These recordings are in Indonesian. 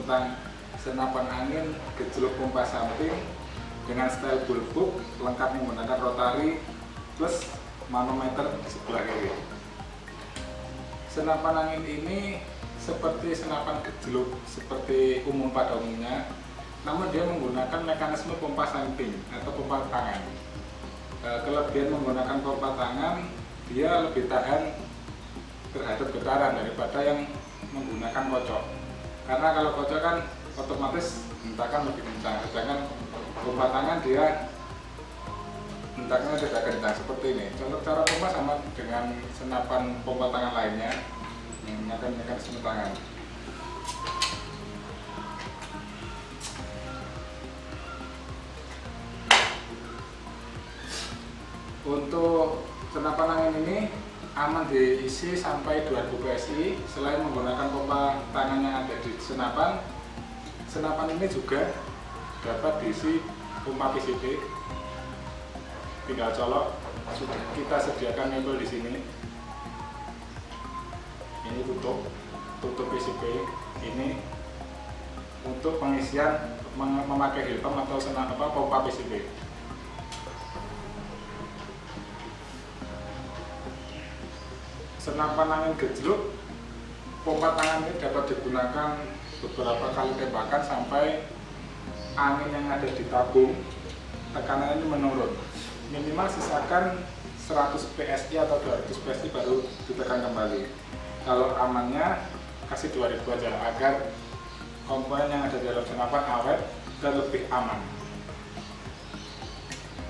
tentang senapan angin gejluk pompa samping dengan style bulbuk lengkap menggunakan rotari plus manometer di sebelah kiri. Senapan angin ini seperti senapan gejluk seperti umum pada umumnya, namun dia menggunakan mekanisme pompa samping atau pompa tangan. Kelebihan menggunakan pompa tangan, dia lebih tahan terhadap getaran daripada yang menggunakan kocok. Karena kalau kocok kan otomatis hentakan lebih kencang, sedangkan pompa tangan dia hentakannya tidak kencang seperti ini. Contoh cara pompa sama dengan senapan pompa tangan lainnya yang menggunakan mekanisme tangan. Untuk senapan angin ini aman diisi sampai 2000 PSI. Selain menggunakan pompa tangan yang ada di senapan, senapan ini juga dapat diisi pompa PCB. Tinggal colok, sudah kita sediakan mebel di sini. Ini tutup PCB. Ini untuk pengisian memakai hilpam atau pompa PCB. Senapan angin gejluk pompa tangan ini dapat digunakan beberapa kali tembakan sampai angin yang ada di tabung tekanan ini menurun. Minimal sisakan 100 PSI atau 200 PSI baru ditekan kembali. Kalau amannya kasih 2000 aja agar komponen yang ada di dalam senapan awet dan lebih aman.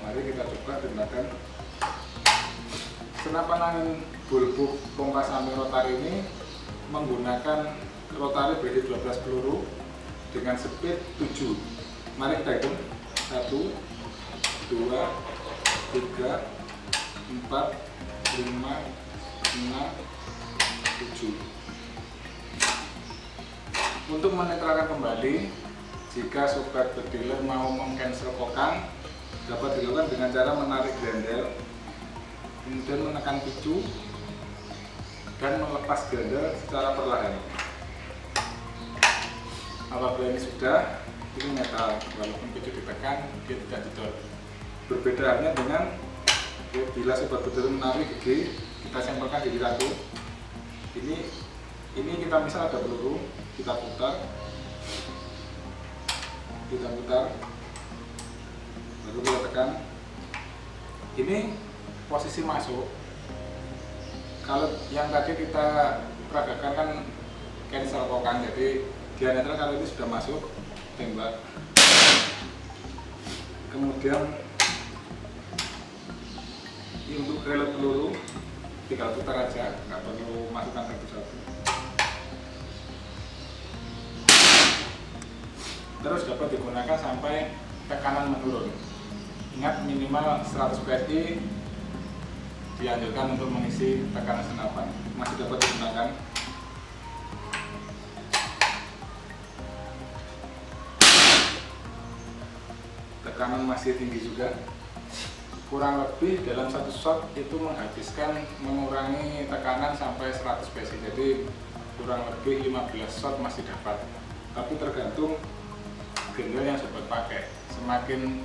Mari kita coba gunakan senapan angin bulbuk pompa samping rotari ini. Menggunakan rotari berisi 12 peluru dengan speed 7. Mari kita hitung 1, 2, 3, 4, 5, 6, 7. Untuk menetralkan kembali, jika sobat bediler mau meng-cancel kokang, dapat dilakukan dengan cara menarik grendel, kemudian menekan picu dan melepas grendel secara perlahan. Apabila ini sudah, ini metal, walaupun picu ditekan dia tidak jedor. Berbeda halnya dengan bila sobat bediler menarik gigi, kita sampelkan gigi satu. Ini kita misal ada peluru, kita putar, baru kita tekan. Ini posisi masuk. Kalau yang tadi kita peragakan kan cancel kokang, jadi diameter kalau ini sudah masuk, tembak. Kemudian ini untuk reload peluru tinggal putar aja, nggak perlu masukkan satu-satu. Terus dapat digunakan sampai tekanan menurun. Ingat minimal 100 PSI dianjurkan untuk mengisi tekanan senapan. Masih dapat digunakan. Tekanan masih tinggi juga. Kurang lebih dalam satu shot itu menghabiskan mengurangi tekanan sampai 100 PSI. Jadi kurang lebih 15 shot masih dapat. Tapi tergantung grendel yang sobat pakai. Semakin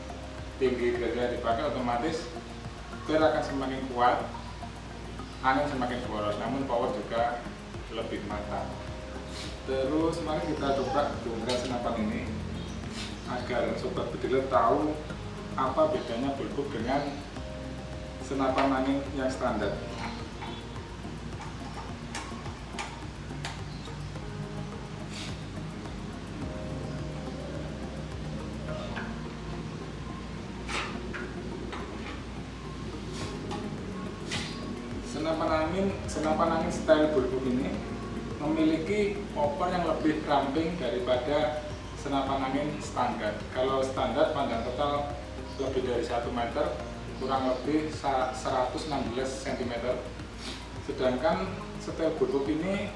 tinggi grendel dipakai, otomatis pel akan semakin kuat, angin semakin boros, namun power juga lebih matang. Terus mari kita coba bongkar senapan ini agar sobat bediler tahu apa bedanya bulbuk dengan senapan angin yang standar. Senapan angin style bulbuk ini memiliki popor yang lebih ramping daripada senapan angin standar. Kalau standar panjang total lebih dari 1 meter, kurang lebih 116 cm. Sedangkan style bulbuk ini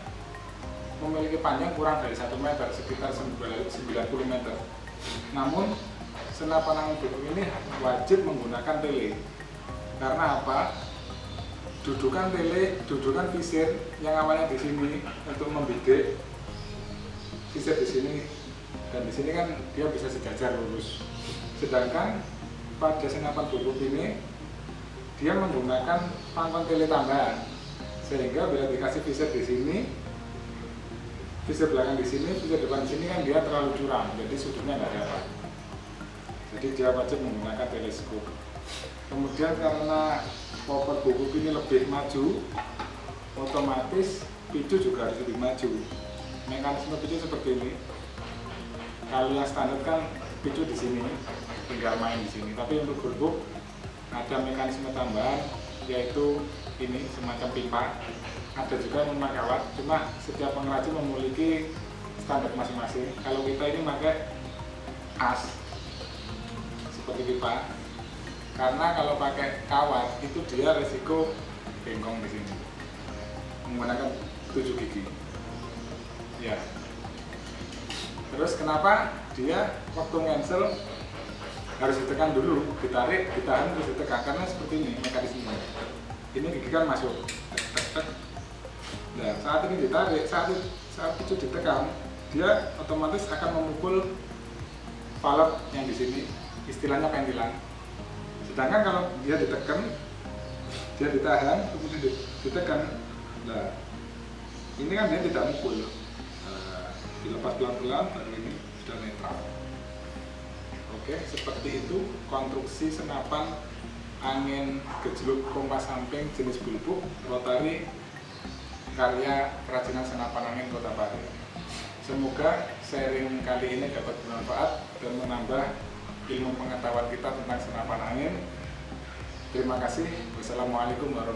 memiliki panjang kurang dari 1 meter, sekitar 90 meter. Namun senapan angin bulbuk ini wajib menggunakan tele. Karena apa? Dudukan visir yang awalnya di sini untuk membidik, visir di sini dan di sini kan dia bisa sejajar lurus. Sedangkan pada senapan bulbuk ini dia menggunakan pangkon tele tambahan, sehingga bila dikasih visir di sini, visir belakang di sini, visir depan di sini kan dia terlalu curam, jadi sudutnya nggak dapat. Jadi dia wajib menggunakan teleskop. Kemudian karena popor bulbuk ini lebih maju, otomatis picu juga harus lebih maju. Mekanisme picu seperti ini. Kalau yang standar kan picu di sini, tinggal main di sini. Tapi untuk bulbuk ada mekanisme tambahan, yaitu ini semacam pipa. Ada juga yang memakai kawat. Cuma setiap pengrajin memiliki standar masing-masing. Kalau kita ini pakai as seperti pipa. Karena kalau pakai kawat itu dia resiko bengkong di sini. Menggunakan 7 gigi. Ya. Terus kenapa dia waktu ngensel harus ditekan dulu, ditarik, ditahan, terus ditekan, karena seperti ini mekanismenya. Ini gigi kan masuk. Nah, saat ini ditarik, saat itu ditekan, dia otomatis akan memukul valve yang di sini, istilahnya pentilan. Sedangkan kalau dia ditekan, dia ditahan, kemudian ditekan. Nah, ini kan dia tidak mukul. Dilepas pelan-pelan, baru ini sudah netral. Oke, seperti itu konstruksi senapan angin gejluk kompas samping jenis bulbuk rotari karya kerajinan senapan angin Kota Pare. Semoga sharing kali ini dapat bermanfaat dan menambah ilmu pengetahuan kita tentang senapan angin. Terima kasih. Wassalamualaikum warahmatullahi wabarakatuh.